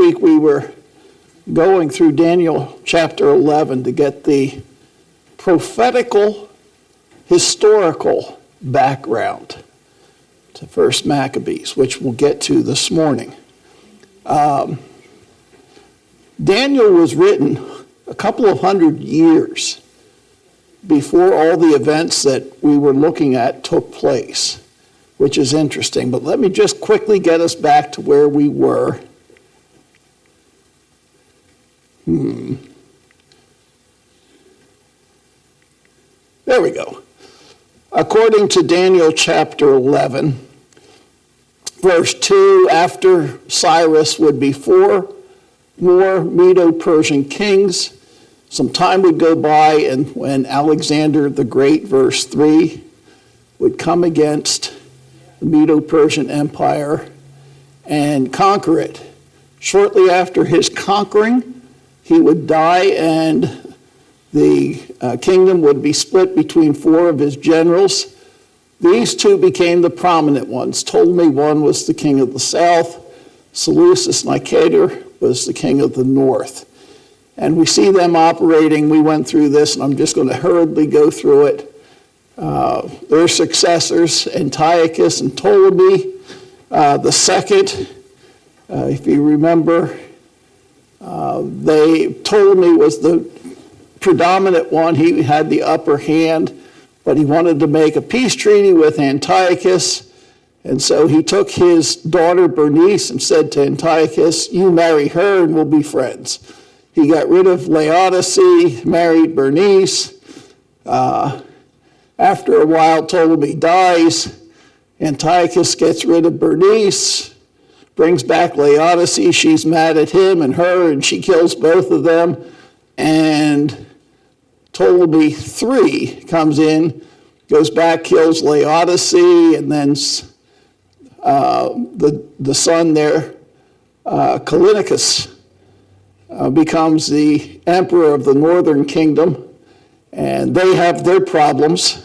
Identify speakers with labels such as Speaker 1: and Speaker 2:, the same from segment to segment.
Speaker 1: week we were going through Daniel chapter 11 to get the prophetical, historical background to First Maccabees, which we'll get to this morning. Daniel was written a couple of hundred years before all the events that we were looking at took place, which is interesting. But let me just quickly get us back to where we were. There we go. According to Daniel chapter 11, verse 2, after Cyrus would be 4 more Medo-Persian kings. Some time would go by, and when Alexander the Great, verse 3, would come against the Medo-Persian Empire and conquer it. Shortly after his conquering, he would die, and the kingdom would be split between 4 of his generals. These 2 became the prominent ones. Ptolemy I was the king of the south. Seleucus Nicator was the king of the north. And we see them operating. We went through this, and I'm just going to hurriedly go through it. Their successors, Antiochus and Ptolemy the second. If you remember, Ptolemy was the predominant one. He had the upper hand, but he wanted to make a peace treaty with Antiochus. And so he took his daughter Bernice and said to Antiochus, "You marry her and we'll be friends." He got rid of Laodice, married Bernice. After a while, Ptolemy dies. Antiochus gets rid of Bernice, brings back Laodice. She's mad at him and her, and she kills both of them. And Ptolemy III comes in, goes back, kills Laodice, and then the son there, Callinicus, becomes the emperor of the northern kingdom, and they have their problems.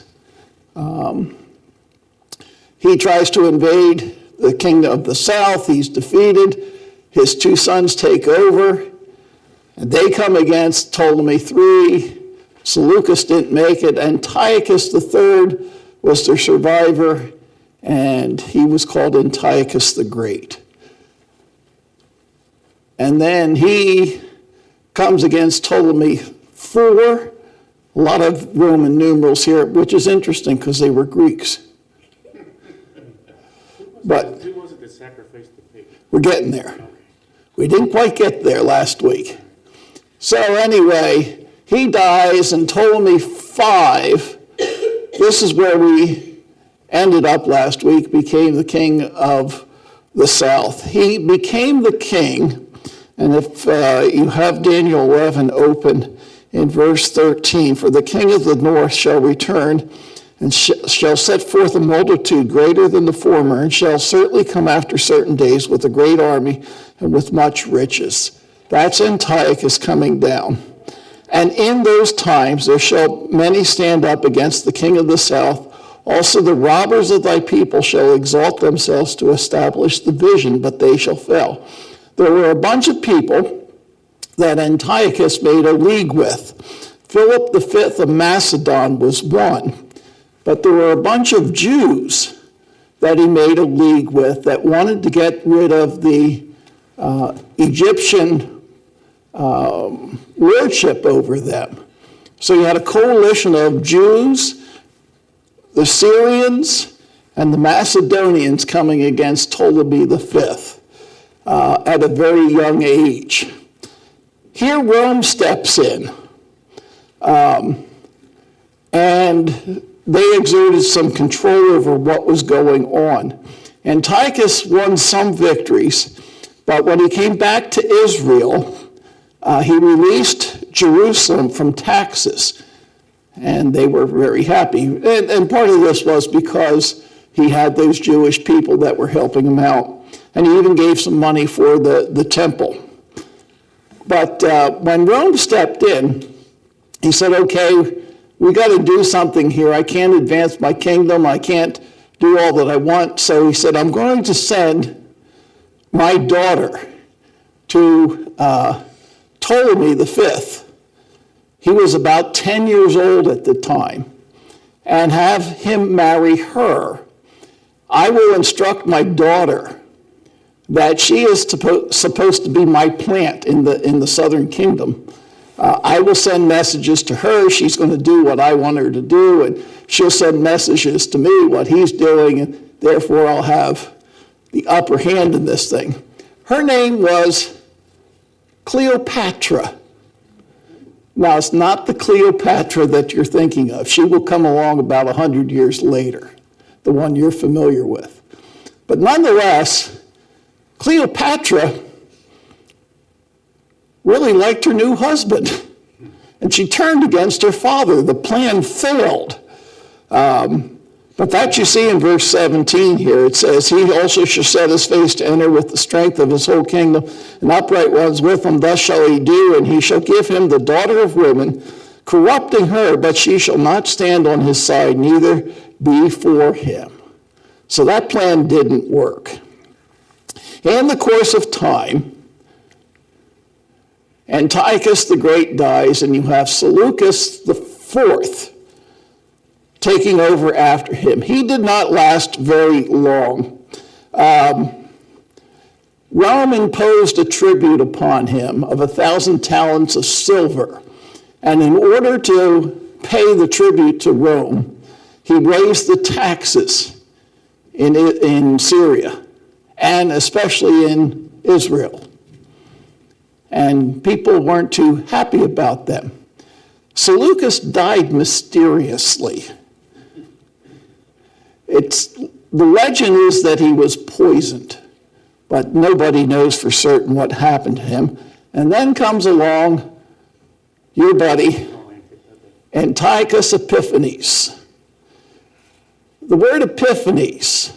Speaker 1: He tries to invade the kingdom of the south. He's defeated. His 2 sons take over, and they come against Ptolemy III. Seleucus didn't make it. Antiochus III was their survivor, and he was called Antiochus the Great. And then he comes against Ptolemy IV. A lot of Roman numerals here, which is interesting because they were Greeks. But
Speaker 2: who was it that sacrificed the pig?
Speaker 1: We're getting there. We didn't quite get there last week. So anyway, he dies, and Ptolemy V, this is where we ended up last week, became the king of the south. He became the king, and if you have Daniel 11 open in verse 13, "For the king of the north shall return, and shall set forth a multitude greater than the former, and shall certainly come after certain days with a great army and with much riches." That's Antiochus coming down. "And in those times there shall many stand up against the king of the south. Also the robbers of thy people shall exalt themselves to establish the vision, but they shall fail." There were a bunch of people that Antiochus made a league with. Philip V of Macedon was one. But there were a bunch of Jews that he made a league with that wanted to get rid of the Egyptian lordship over them. So you had a coalition of Jews, the Syrians, and the Macedonians coming against Ptolemy V at a very young age. Here Rome steps in, and they exerted some control over what was going on. Antiochus won some victories, but when he came back to Israel, he released Jerusalem from taxes, and they were very happy. And part of this was because he had those Jewish people that were helping him out, and he even gave some money for the temple. But when Rome stepped in, he said, "Okay, we got to do something here. I can't advance my kingdom. I can't do all that I want." So he said, "I'm going to send my daughter to Ptolemy V. He was about 10 years old at the time, and have him marry her. I will instruct my daughter that she is supposed to be my plant in the southern kingdom. I will send messages to her. She's going to do what I want her to do, and she'll send messages to me what he's doing, and therefore I'll have the upper hand in this thing. Her name was Cleopatra. Now, it's not the Cleopatra that you're thinking of. She will come along about 100 years later, the one you're familiar with. But nonetheless, Cleopatra really liked her new husband, and she turned against her father. The plan failed. But that you see in verse 17 here. It says, he also shall set his face to enter with the strength of his whole kingdom, and upright ones with him. Thus shall he do, and he shall give him the daughter of women, corrupting her, but she shall not stand on his side, neither be for him. So that plan didn't work. In the course of time, Antiochus the Great dies, and you have Seleucus the Fourth taking over after him. He did not last very long. Rome imposed a tribute upon him of 1,000 talents of silver. And in order to pay the tribute to Rome, he raised the taxes in Syria, and especially in Israel. And people weren't too happy about them. Seleucus died mysteriously. The legend is that he was poisoned, but nobody knows for certain what happened to him. And then comes along your buddy, Antiochus Epiphanes. The word Epiphanes,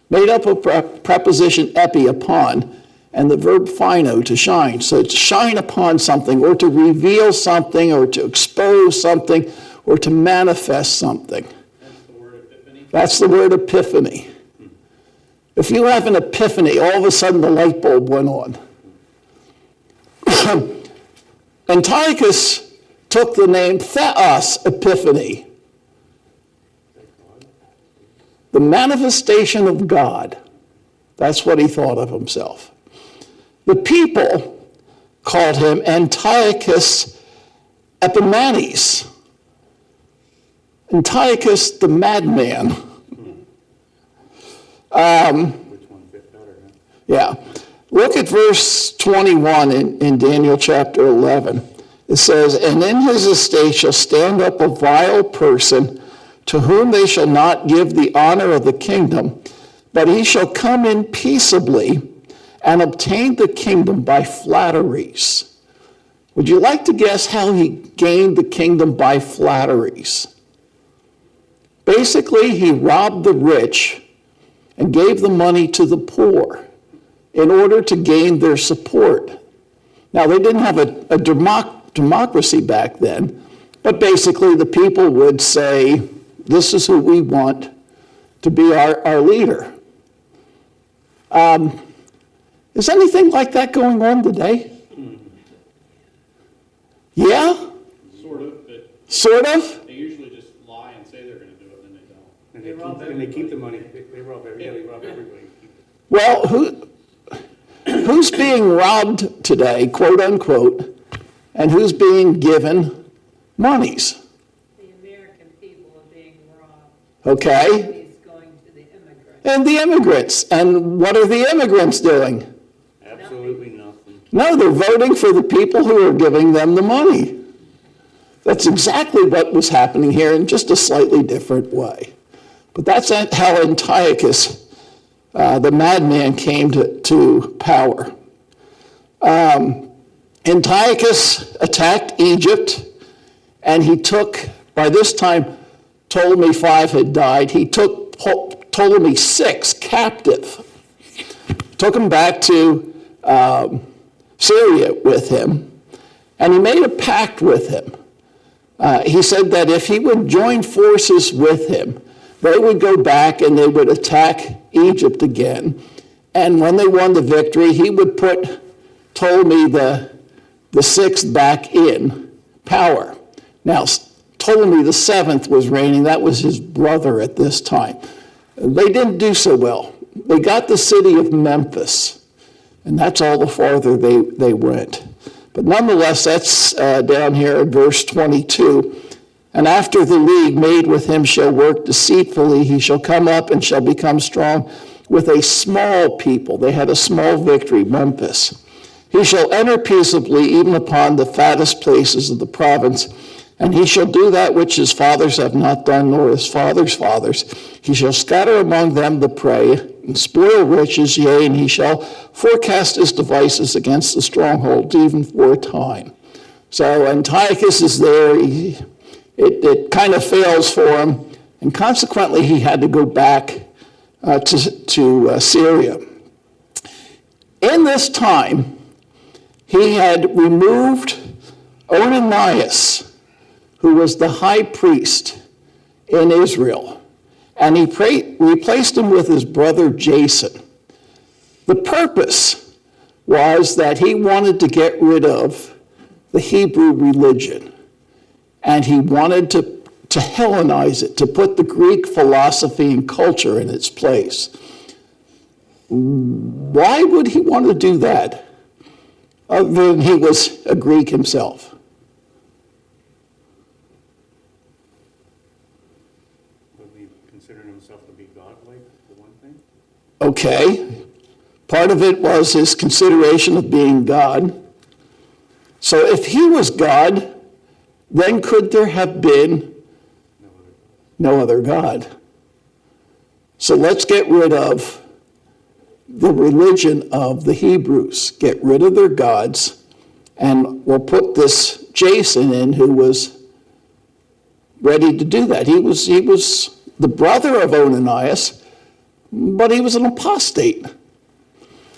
Speaker 1: made up of preposition epi, upon, and the verb phino, to shine. So to shine upon something, or to reveal something, or to expose something, or to manifest something. That's the word epiphany. If you have an epiphany, all of a sudden the light bulb went on. Antiochus took the name Theos Epiphany, the manifestation of God. That's what he thought of himself. The people called him Antiochus Epimanes, Antiochus the madman.
Speaker 2: Which one fit better, huh?
Speaker 1: Yeah. Look at verse 21 in Daniel chapter 11. It says, and in his estate shall stand up a vile person, to whom they shall not give the honor of the kingdom, but he shall come in peaceably and obtain the kingdom by flatteries. Would you like to guess how he gained the kingdom by flatteries? Basically, he robbed the rich and gave the money to the poor in order to gain their support. Now, they didn't have a democracy back then, but basically the people would say, this is who we want to be our leader. Is anything like that going on today? Yeah?
Speaker 3: Sort of, but
Speaker 1: Sort of?
Speaker 3: they usually just lie and say they're gonna do it, and then they don't.
Speaker 2: And they keep the money. They rob everybody.
Speaker 1: Well, who's being robbed today, quote unquote, and who's being given monies?
Speaker 4: The American people are being robbed.
Speaker 1: Okay?
Speaker 4: Money's going to the immigrants.
Speaker 1: And the immigrants. And what are the immigrants doing?
Speaker 2: Absolutely nothing.
Speaker 1: No, they're voting for the people who are giving them the money. That's exactly what was happening here in just a slightly different way. But that's how Antiochus, the madman, came to power. Antiochus attacked Egypt, and he took, by this time Ptolemy V had died, he took Ptolemy VI captive, took him back to Syria with him, and he made a pact with him. He said that if he would join forces with him, they would go back and they would attack Egypt again. And when they won the victory, he would put told me the sixth back in power. Now, Ptolemy the seventh was reigning. That was his brother at this time. They didn't do so well. They got the city of Memphis, and that's all the farther they went. But nonetheless, that's down here in verse 22. And after the league made with him shall work deceitfully, he shall come up and shall become strong with a small people. They had a small victory, Memphis. He shall enter peaceably even upon the fattest places of the province, and he shall do that which his fathers have not done, nor his fathers' fathers. He shall scatter among them the prey, and spoil riches, yea, and he shall forecast his devices against the strongholds, even for a time. So Antiochus is there. It kind of fails for him, and consequently he had to go back to Syria. In this time, he had removed Ananias, who was the high priest in Israel, and he replaced him with his brother Jason. The purpose was that he wanted to get rid of the Hebrew religion, and he wanted to Hellenize it, to put the Greek philosophy and culture in its place. Why would he want to do that, other than he was a Greek himself?
Speaker 2: Would he consider himself to be godlike, for one thing?
Speaker 1: Okay. Part of it was his consideration of being God. So if he was God, then could there have been no other God? So let's get rid of the religion of the Hebrews, get rid of their gods, and we'll put this Jason in, who was ready to do that. He was the brother of Ananias, but he was an apostate.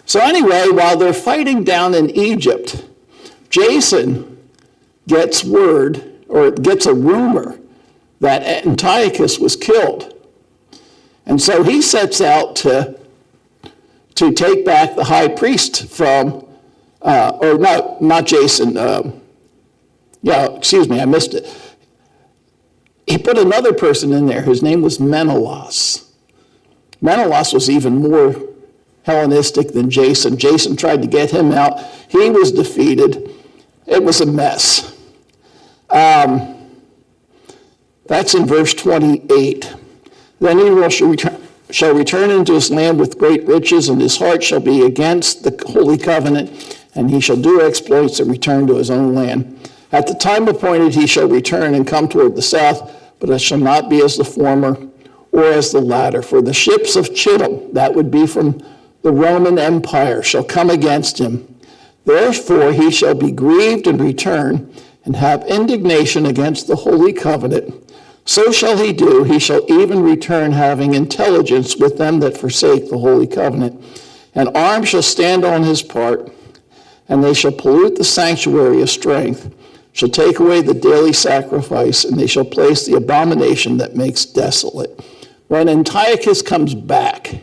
Speaker 1: So anyway, while they're fighting down in Egypt, Jason gets word, or gets a rumor, that Antiochus was killed. And so he sets out to take back the high priest from, not Jason, excuse me, I missed it. He put another person in there. His name was Menelaus. Menelaus was even more Hellenistic than Jason. Jason tried to get him out. He was defeated. It was a mess. That's in verse 28. Then Israel shall return into his land with great riches, and his heart shall be against the holy covenant, and he shall do exploits and return to his own land. At the time appointed he shall return and come toward the south, but it shall not be as the former or as the latter. For the ships of Chittim, that would be from the Roman Empire, shall come against him. Therefore he shall be grieved and return, and have indignation against the holy covenant. So shall he do. He shall even return, having intelligence with them that forsake the holy covenant. And arms shall stand on his part, and they shall pollute the sanctuary of strength, shall take away the daily sacrifice, and they shall place the abomination that makes desolate. When Antiochus comes back,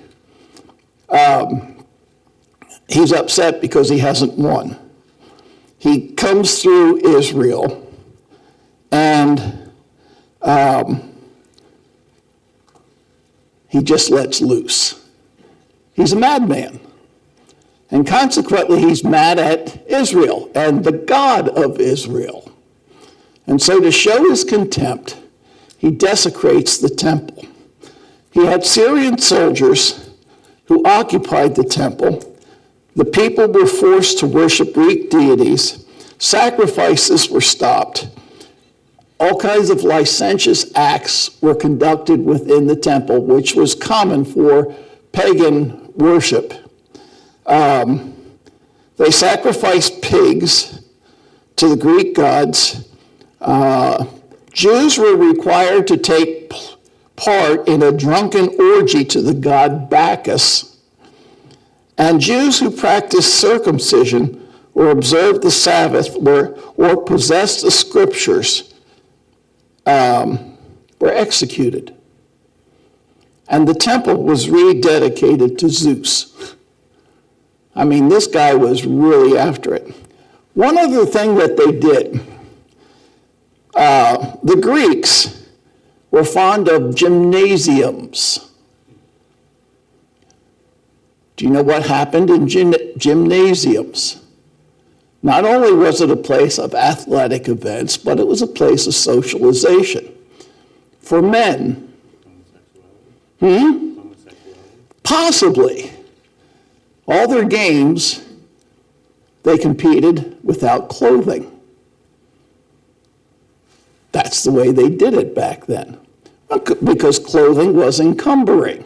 Speaker 1: he's upset because he hasn't won. He comes through Israel, and he just lets loose. He's a madman. And consequently, he's mad at Israel and the God of Israel. And so to show his contempt, he desecrates the temple. He had Syrian soldiers who occupied the temple. The people were forced to worship Greek deities. Sacrifices were stopped. All kinds of licentious acts were conducted within the temple, which was common for pagan worship. They sacrificed pigs to the Greek gods. Jews were required to take part in a drunken orgy to the god Bacchus. And Jews who practiced circumcision or observed the Sabbath or possessed the scriptures were executed. And the temple was rededicated to Zeus. I mean, this guy was really after it. One other thing that they did, the Greeks were fond of gymnasiums. Do you know what happened in gymnasiums? Not only was it a place of athletic events, but it was a place of socialization for men. Possibly. All their games, they competed without clothing. That's the way they did it back then, because clothing was encumbering.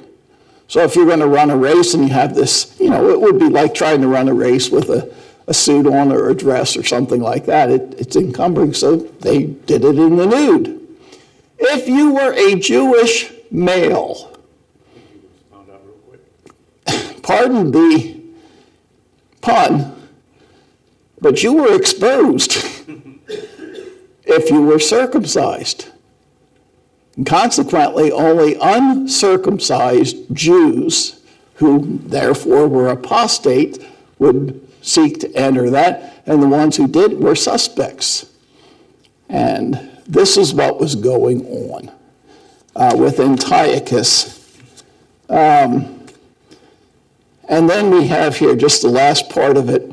Speaker 1: So if you're going to run a race and you have this, it would be like trying to run a race with a suit on or a dress or something like that. It's encumbering, so they did it in the nude. If you were a Jewish male,
Speaker 2: Found out real quick.
Speaker 1: pardon the pun, but you were exposed if you were circumcised. And consequently, only uncircumcised Jews, who therefore were apostate, would seek to enter that, and the ones who did were suspects. And this is what was going on with Antiochus. And then we have here just the last part of it,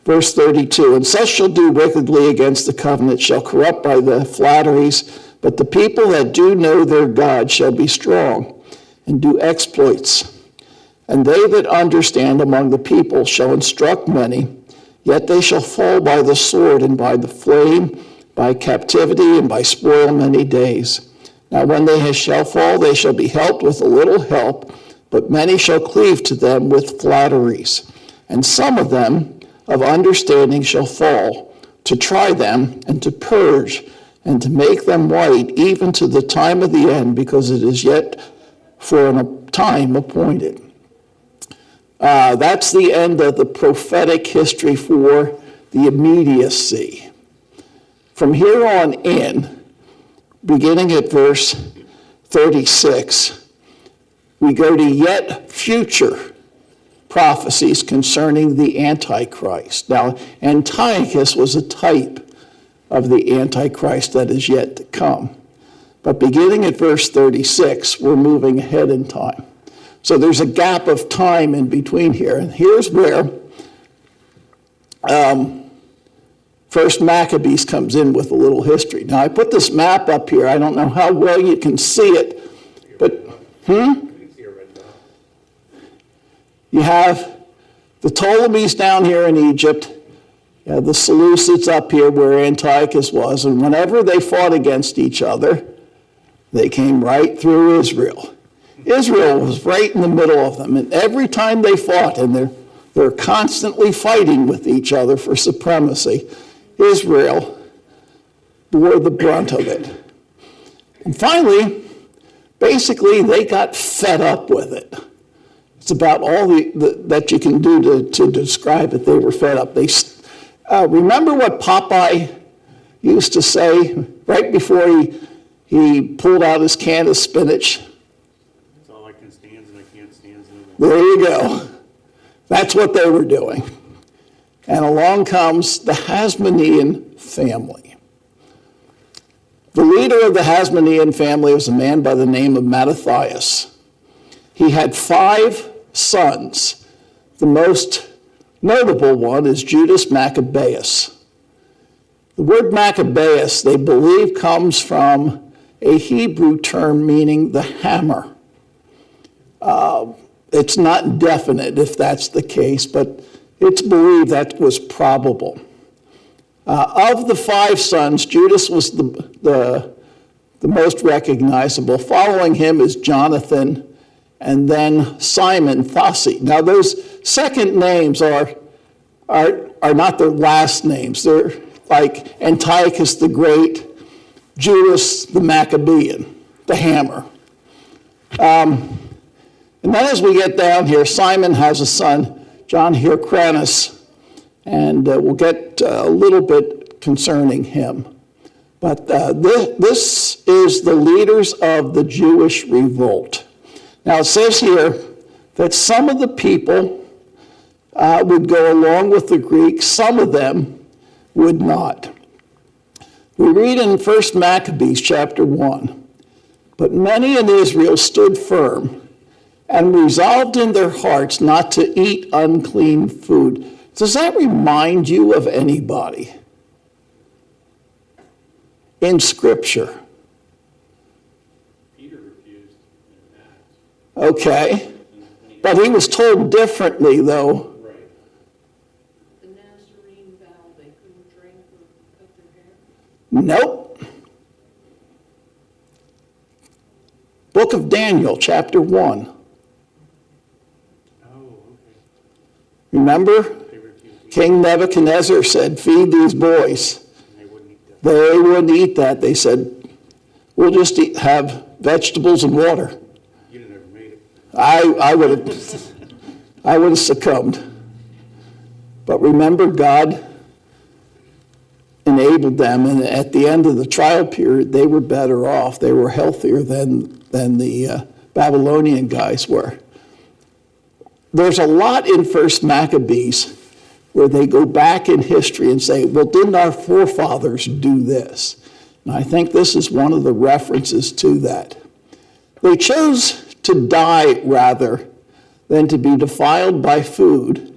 Speaker 1: verse 32. And such shall do wickedly against the covenant, shall corrupt by the flatteries, but the people that do know their God shall be strong and do exploits. And they that understand among the people shall instruct many, yet they shall fall by the sword and by the flame, by captivity and by spoil many days. Now when they shall fall, they shall be helped with a little help, but many shall cleave to them with flatteries. And some of them of understanding shall fall, to try them and to purge and to make them white, even to the time of the end, because it is yet for a time appointed. That's the end of the prophetic history for the immediacy. From here on in, beginning at verse 36, we go to yet future prophecies concerning the Antichrist. Now, Antiochus was a type of the Antichrist that is yet to come. But beginning at verse 36, we're moving ahead in time. So there's a gap of time in between here. And here's where First Maccabees comes in with a little history. Now, I put this map up here. I don't know how well you can see it, but you have the Ptolemies down here in Egypt. You have the Seleucids up here where Antiochus was. And whenever they fought against each other, they came right through Israel. Israel was right in the middle of them. And every time they fought, and they're constantly fighting with each other for supremacy, Israel bore the brunt of it. And finally, basically, they got fed up with it. It's about all that you can do to describe it. They were fed up. Remember what Popeye used to say right before he pulled out his can of spinach?
Speaker 2: That's all I can stand, and I can't stand it.
Speaker 1: There you go. That's what they were doing. And along comes the Hasmonean family. The leader of the Hasmonean family was a man by the name of Mattathias. He had 5 sons. The most notable one is Judas Maccabeus. The word Maccabeus, they believe, comes from a Hebrew term meaning the hammer. It's not definite if that's the case, but it's believed that was probable. Of the 5 sons, Judas was the most recognizable. Following him is Jonathan, and then Simon Thossi. Now, those second names are not their last names. They're like Antiochus the Great, Judas the Maccabean, the hammer. And then as we get down here, Simon has a son, John Hyrcanus, and we'll get a little bit concerning him. But this is the leaders of the Jewish revolt. Now it says here that some of the people would go along with the Greeks. Some of them would not. We read in 1 Maccabees chapter 1, "But many in Israel stood firm and resolved in their hearts not to eat unclean food." Does that remind you of anybody in Scripture?
Speaker 3: Peter refused in Acts.
Speaker 1: Okay. But he was told differently, though.
Speaker 3: Right.
Speaker 4: The Nazarene vow, they couldn't drink or cut their hair?
Speaker 1: Nope. Book of Daniel, chapter 1.
Speaker 2: Oh, okay.
Speaker 1: Remember?
Speaker 2: They refused.
Speaker 1: King Nebuchadnezzar said, "Feed these boys."
Speaker 2: And they wouldn't eat that.
Speaker 1: They wouldn't eat that. They said, "We'll just have vegetables and water."
Speaker 2: You'd have never made it.
Speaker 1: I would have succumbed. But remember, God enabled them, and at the end of the trial period, they were better off. They were healthier than the Babylonian guys were. There's a lot in 1 Maccabees where they go back in history and say, well, didn't our forefathers do this? And I think this is one of the references to that. They chose to die rather than to be defiled by food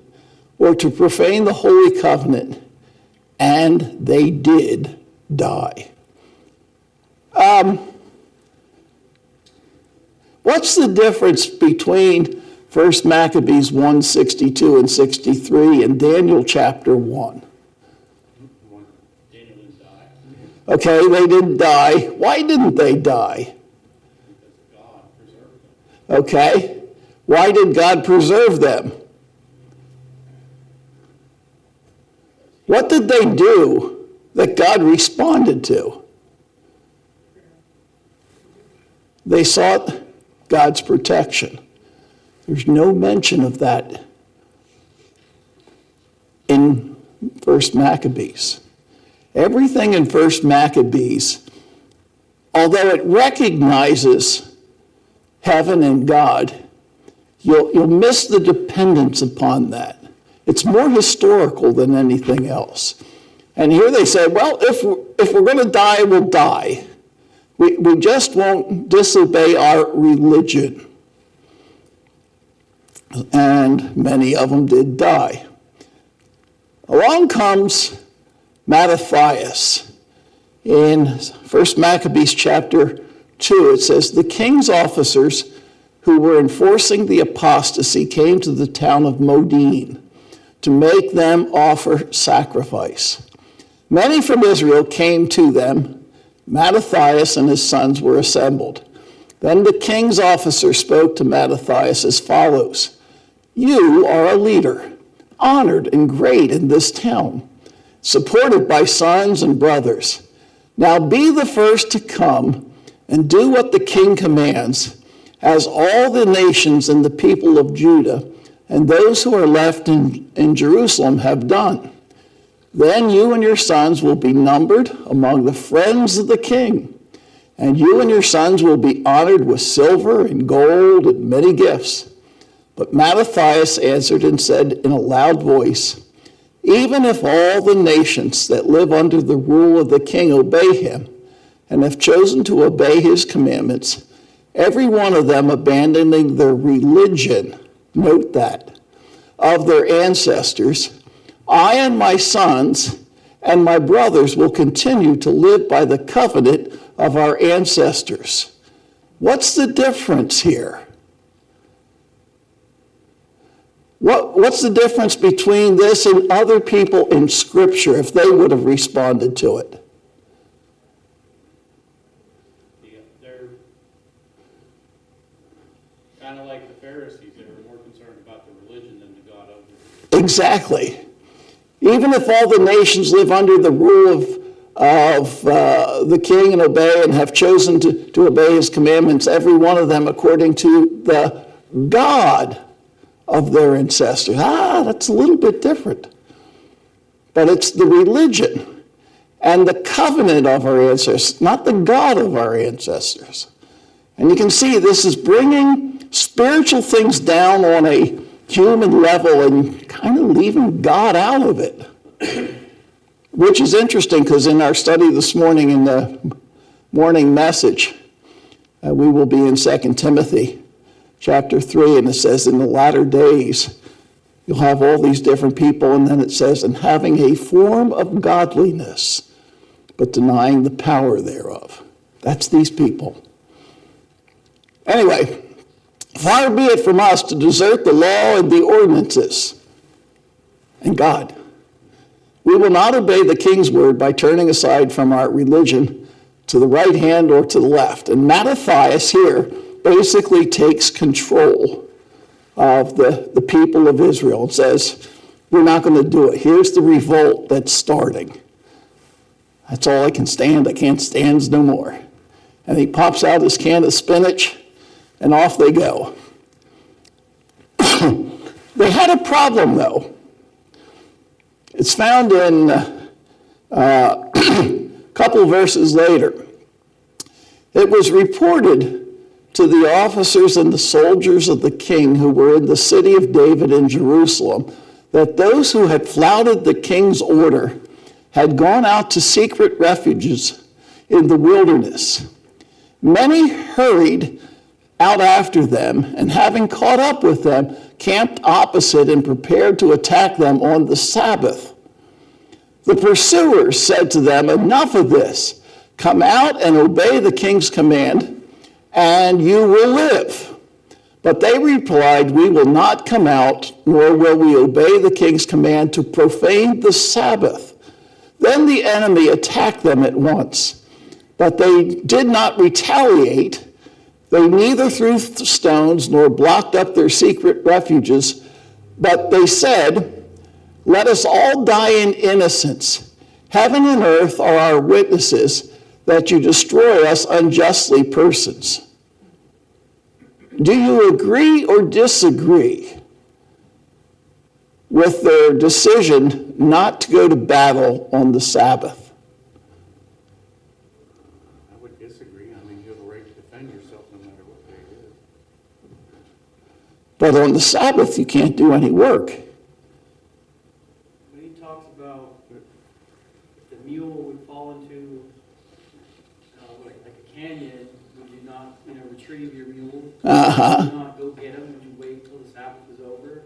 Speaker 1: or to profane the Holy Covenant, and they did die. What's the difference between 1 Maccabees 1:62 and 63 and Daniel chapter 1?
Speaker 3: Daniel didn't die
Speaker 1: Okay, they didn't die. Why didn't they die?
Speaker 3: because God preserved them.
Speaker 1: Okay, why did God preserve them? What did they do that God responded to? They sought God's protection. There's no mention of that in 1 Maccabees. Everything in 1 Maccabees, although it recognizes heaven and God, you'll miss the dependence upon that. It's more historical than anything else. And here they say, well, if we're going to die, we'll die. We just won't disobey our religion. And many of them did die. Along comes Mattathias. In 1 Maccabees chapter 2, it says, the king's officers who were enforcing the apostasy came to the town of Modin to make them offer sacrifice. Many from Israel came to them. Mattathias and his sons were assembled. Then the king's officer spoke to Mattathias as follows: "You are a leader, honored and great in this town, supported by sons and brothers. Now be the first to come and do what the king commands, as all the nations and the people of Judah and those who are left in Jerusalem have done. Then you and your sons will be numbered among the friends of the king, and you and your sons will be honored with silver and gold and many gifts." But Mattathias answered and said in a loud voice, "Even if all the nations that live under the rule of the king obey him and have chosen to obey his commandments, every one of them abandoning their religion," note that, "of their ancestors, I and my sons and my brothers will continue to live by the covenant of our ancestors." What's the difference here? What's the difference between this and other people in Scripture if they would have responded to it?
Speaker 3: They're kind of like the Pharisees. They were more concerned about the religion than the God of them.
Speaker 1: Exactly. Even if all the nations live under the rule of the king and obey and have chosen to obey his commandments, every one of them according to the God of their ancestors. That's a little bit different. But it's the religion and the covenant of our ancestors, not the God of our ancestors. And you can see this is bringing spiritual things down on a human level and kind of leaving God out of it. Which is interesting because in our study this morning in the morning message, we will be in 2 Timothy chapter 3, and it says, in the latter days, you'll have all these different people, and then it says, and having a form of godliness, but denying the power thereof. That's these people. Anyway, far be it from us to desert the law and the ordinances and God. We will not obey the king's word by turning aside from our religion to the right hand or to the left. And Mattathias here basically takes control of the people of Israel and says, we're not going to do it. Here's the revolt that's starting. That's all I can stand. I can't stand no more. And he pops out his can of spinach, and off they go. They had a problem, though. It's found in a couple verses later. It was reported to the officers and the soldiers of the king who were in the city of David in Jerusalem that those who had flouted the king's order had gone out to secret refuges in the wilderness. Many hurried out after them, and having caught up with them, camped opposite and prepared to attack them on the Sabbath. The pursuers said to them, enough of this. Come out and obey the king's command, and you will live. But they replied, we will not come out, nor will we obey the king's command to profane the Sabbath. Then the enemy attacked them at once, but they did not retaliate. They neither threw stones nor blocked up their secret refuges, but they said, let us all die in innocence. Heaven and earth are our witnesses that you destroy us unjustly persons. Do you agree or disagree with their decision not to go to battle on the Sabbath?
Speaker 2: I would disagree. I mean, you have a right to defend yourself no matter what day it is.
Speaker 1: But on the Sabbath, you can't do any work.
Speaker 5: When he talks about if the mule would fall into like a canyon, would you not, retrieve your mule?
Speaker 1: Uh-huh.
Speaker 5: Would you not go get him? Would you wait till the Sabbath was over?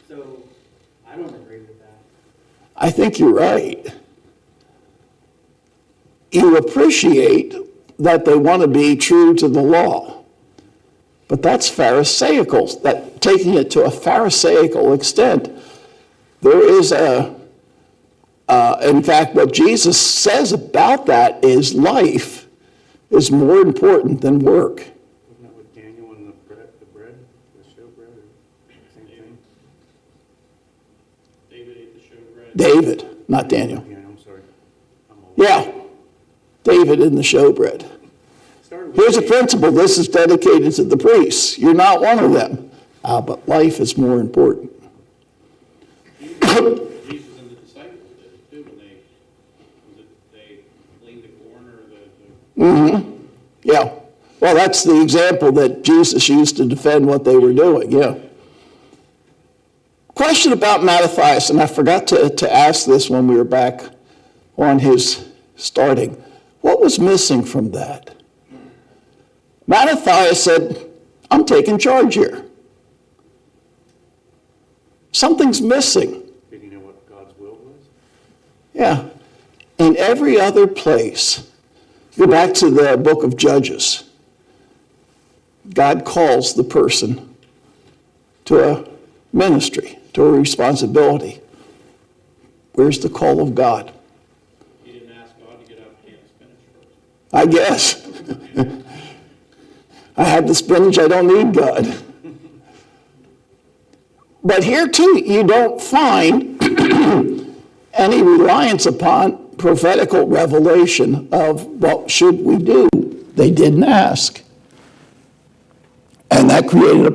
Speaker 5: So I don't agree with that.
Speaker 1: I think you're right. You appreciate that they want to be true to the law. But that's Pharisaical, that taking it to a Pharisaical extent. There is in fact, what Jesus says about that is life is more important than work.
Speaker 2: Wasn't that with Daniel and the showbread, or same thing?
Speaker 3: David ate the showbread.
Speaker 1: David, not Daniel.
Speaker 2: Yeah, I'm sorry. I'm old.
Speaker 1: Yeah, David in the showbread.
Speaker 2: Started with
Speaker 1: Here's a
Speaker 2: David.
Speaker 1: principle. This is dedicated to the priests. You're not one of them. But life is more important.
Speaker 3: Jesus and the disciples did it too, when they gleaned the corn or the
Speaker 1: Yeah. Well, that's the example that Jesus used to defend what they were doing. Yeah. Question about Mattathias, and I forgot to ask this when we were back on his starting. What was missing from that? Mattathias said, I'm taking charge here. Something's missing.
Speaker 2: Did he know what God's will was?
Speaker 1: Yeah. In every other place, go back to the book of Judges. God calls the person to a ministry, to a responsibility. Where's the call of God?
Speaker 3: He didn't ask God to get out a can of spinach first.
Speaker 1: I guess. I have the spinach, I don't need God. But here too, you don't find any reliance upon prophetical revelation of what should we do. They didn't ask. And that created a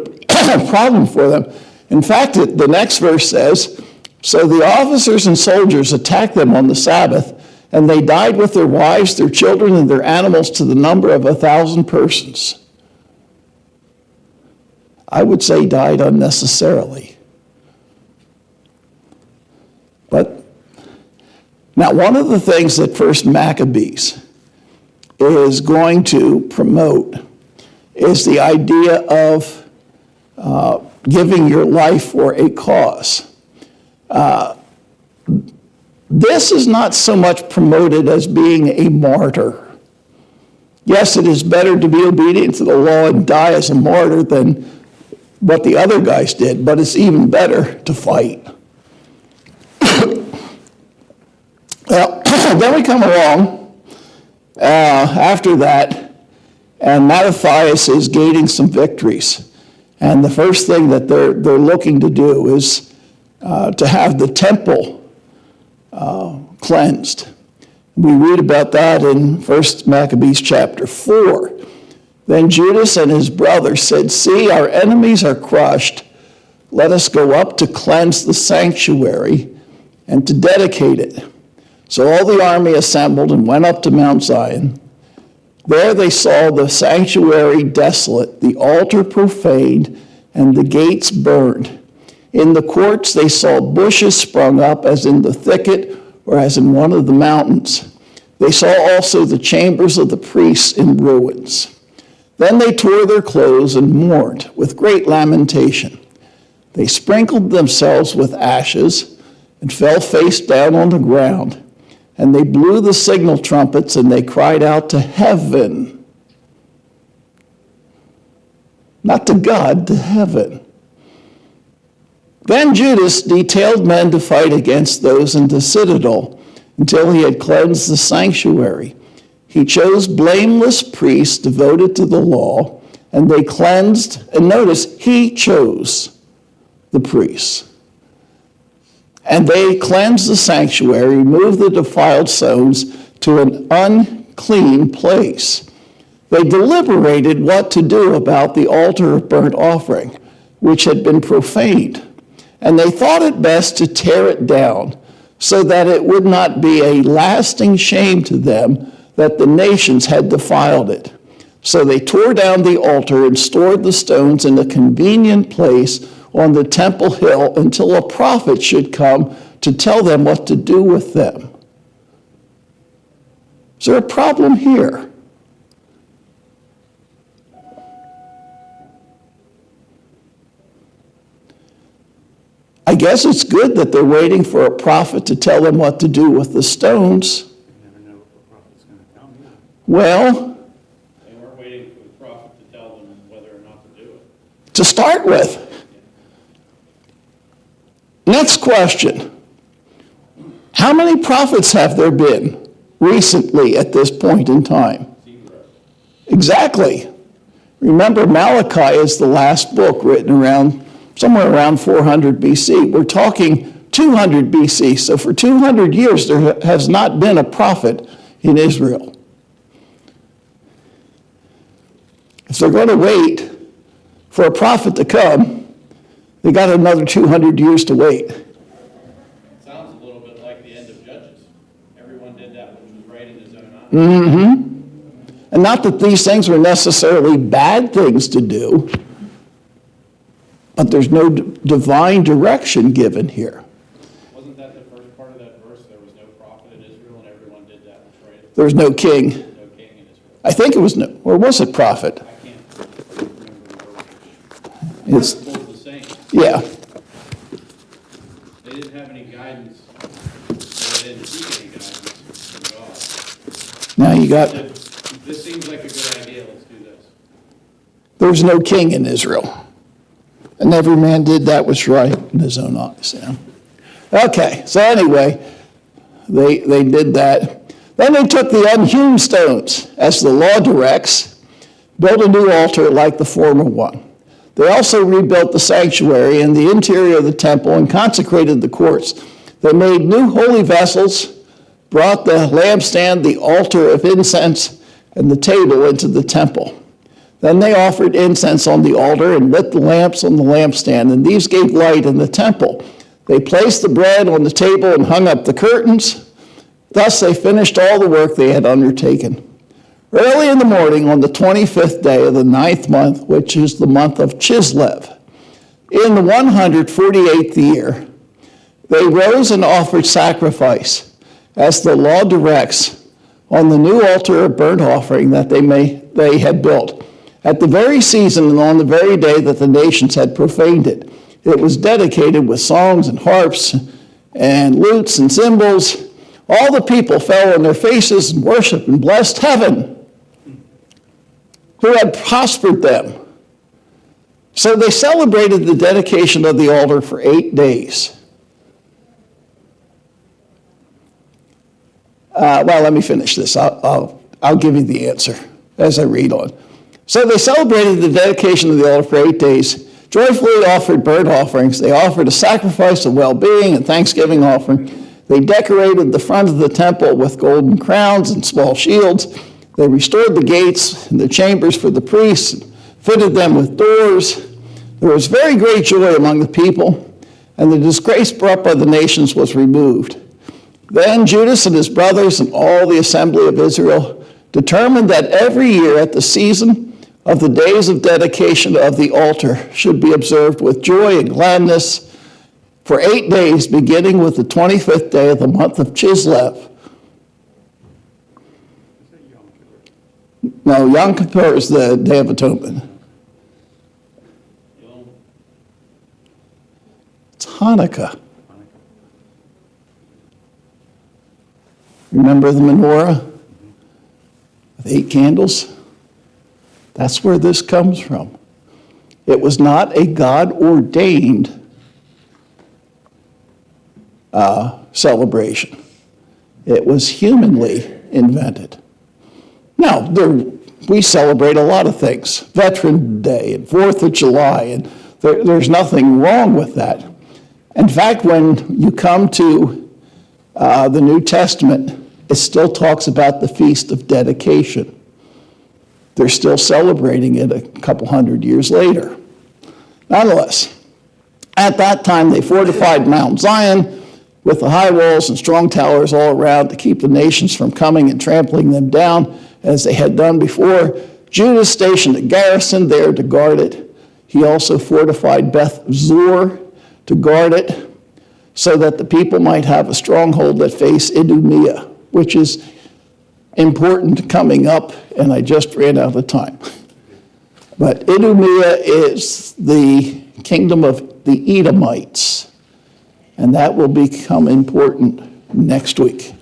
Speaker 1: problem for them. In fact, the next verse says, so the officers and soldiers attacked them on the Sabbath, and they died with their wives, their children, and their animals to the number of 1,000 persons. I would say died unnecessarily. But now one of the things that First Maccabees is going to promote is the idea of giving your life for a cause. This is not so much promoted as being a martyr. Yes, it is better to be obedient to the law and die as a martyr than what the other guys did, but it's even better to fight. Well, then we come along after that, and Mattathias is gaining some victories. And the first thing that they're looking to do is to have the temple cleansed. We read about that in 1 Maccabees chapter 4. Then Judas and his brother said, "See, our enemies are crushed. Let us go up to cleanse the sanctuary and to dedicate it." So all the army assembled and went up to Mount Zion. There they saw the sanctuary desolate, the altar profaned, and the gates burned. In the courts they saw bushes sprung up as in the thicket or as in one of the mountains. They saw also the chambers of the priests in ruins. Then they tore their clothes and mourned with great lamentation. They sprinkled themselves with ashes and fell face down on the ground. And they blew the signal trumpets and they cried out to heaven. Not to God, to heaven. Then Judas detailed men to fight against those in the citadel until he had cleansed the sanctuary. He chose blameless priests devoted to the law, and they cleansed, and notice, he chose the priests. And they cleansed the sanctuary, removed the defiled stones to an unclean place. They deliberated what to do about the altar of burnt offering, which had been profaned. And they thought it best to tear it down so that it would not be a lasting shame to them that the nations had defiled it. So they tore down the altar and stored the stones in a convenient place on the temple hill until a prophet should come to tell them what to do with them. Is there a problem here? I guess it's good that they're waiting for a prophet to tell them what to do with the stones.
Speaker 2: You never know what the prophet's going to tell me.
Speaker 1: Well,
Speaker 3: They weren't waiting for the prophet to tell them whether or not to do it.
Speaker 1: to start with. Next question. How many prophets have there been recently at this point in time?
Speaker 3: 0.
Speaker 1: Exactly. Remember, Malachi is the last book written around somewhere around 400 BC. We're talking 200 BC. So for 200 years, there has not been a prophet in Israel. If they're going to wait for a prophet to come, they got another 200 years to wait.
Speaker 3: Sounds a little bit like the end of Judges. Everyone did that which was right in his own eyes.
Speaker 1: And not that these things were necessarily bad things to do, but there's no divine direction given here.
Speaker 3: Wasn't that the first part of that verse? There was no prophet in Israel and everyone did that which right.
Speaker 1: There's no king.
Speaker 3: No king in Israel.
Speaker 1: I think it was no, or was it prophet?
Speaker 3: I can't remember the verse.
Speaker 1: It's,
Speaker 3: Principle is the same.
Speaker 1: yeah.
Speaker 3: They didn't have any guidance. They didn't seek any guidance from God.
Speaker 1: Now you got,
Speaker 3: This seems like a good idea. Let's do this.
Speaker 1: there was no king in Israel. And every man did that which right in his own eyes. Yeah. Okay, so anyway, they did that. Then they took the unhewn stones, as the law directs, built a new altar like the former one. They also rebuilt the sanctuary and the interior of the temple and consecrated the courts. They made new holy vessels, brought the lampstand, the altar of incense, and the table into the temple. Then they offered incense on the altar and lit the lamps on the lampstand, and these gave light in the temple. They placed the bread on the table and hung up the curtains. Thus they finished all the work they had undertaken. Early in the morning on the 25th day of the 9th month, which is the month of Chislev, in the 148th year, they rose and offered sacrifice, as the law directs, on the new altar of burnt offering that they had built, at the very season and on the very day that the nations had profaned it. It was dedicated with songs and harps and lutes and cymbals. All the people fell on their faces and worshiped and blessed heaven, who had prospered them. So they celebrated the dedication of the altar for 8 days. Well, let me finish this. I'll give you the answer as I read on. So they celebrated the dedication of the altar for 8 days, joyfully offered burnt offerings. They offered a sacrifice of well-being and thanksgiving offering. They decorated the front of the temple with golden crowns and small shields. They restored the gates and the chambers for the priests, and fitted them with doors. There was very great joy among the people, and the disgrace brought by the nations was removed. Then Judas and his brothers and all the assembly of Israel determined that every year at the season of the days of dedication of the altar should be observed with joy and gladness for 8 days, beginning with the 25th day of the month of Chislev. No, Yom Kippur is the Day of Atonement. It's Hanukkah. Remember the menorah with 8 candles? That's where this comes from. It was not a God-ordained celebration. It was humanly invented. Now, we celebrate a lot of things, Veterans Day and 4th of July, and there's nothing wrong with that. In fact, when you come to the New Testament, it still talks about the Feast of Dedication. They're still celebrating it a couple hundred years later. Nonetheless, at that time, they fortified Mount Zion with the high walls and strong towers all around to keep the nations from coming and trampling them down as they had done before. Judah stationed a garrison there to guard it. He also fortified Beth Zur to guard it, so that the people might have a stronghold that faced Idumea, which is important coming up, and I just ran out of time. But Idumea is the kingdom of the Edomites, and that will become important next week.